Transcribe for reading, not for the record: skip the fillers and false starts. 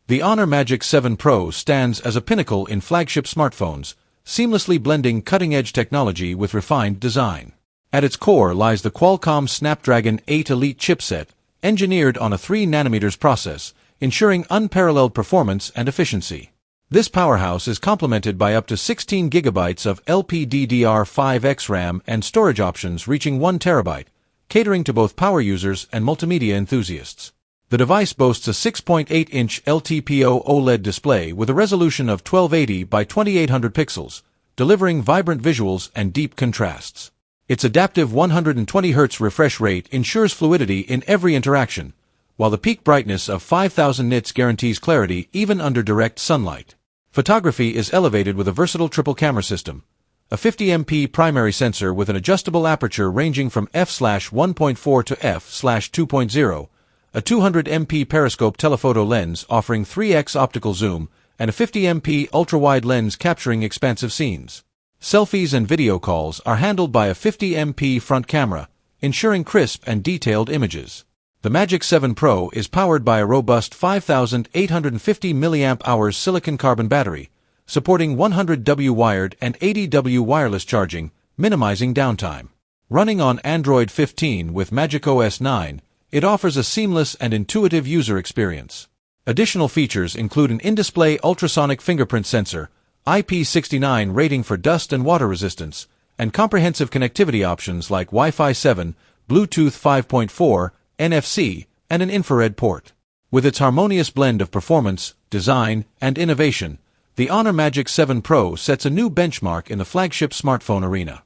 The Honor Magic 7 Pro stands as a pinnacle in flagship smartphones, seamlessly blending cutting-edge technology with refined design. At its core lies the Qualcomm Snapdragon 8 Elite chipset, engineered on a 3nm process, ensuring unparalleled performance and efficiency. This powerhouse is complemented by up to 16 GB of LPDDR5X RAM and storage options reaching 1 TB, catering to both power users and multimedia enthusiasts. The device boasts a 6.8-inch LTPO OLED display with a resolution of 1280 by 2800 pixels, delivering vibrant visuals and deep contrasts. Its adaptive 120 Hz refresh rate ensures fluidity in every interaction, while the peak brightness of 5000 nits guarantees clarity even under direct sunlight. Photography is elevated with a versatile triple camera system, a 50MP primary sensor with an adjustable aperture ranging from f/1.4 to f/2.0, a 200MP periscope telephoto lens offering 3x optical zoom, and a 50MP ultra-wide lens capturing expansive scenes. Selfies and video calls are handled by a 50MP front camera, ensuring crisp and detailed images. The Magic 7 Pro is powered by a robust 5,850 mAh silicon-carbon battery, supporting 100W wired and 80W wireless charging, minimizing downtime. Running on Android 15 with macOS 9, it offers a seamless and intuitive user experience. Additional features include an in-display ultrasonic fingerprint sensor, IP69 rating for dust and water resistance, and comprehensive connectivity options like Wi-Fi 7, Bluetooth 5.4, NFC, and an infrared port. With its harmonious blend of performance, design, and innovation, the Honor Magic 7 Pro sets a new benchmark in the flagship smartphone arena.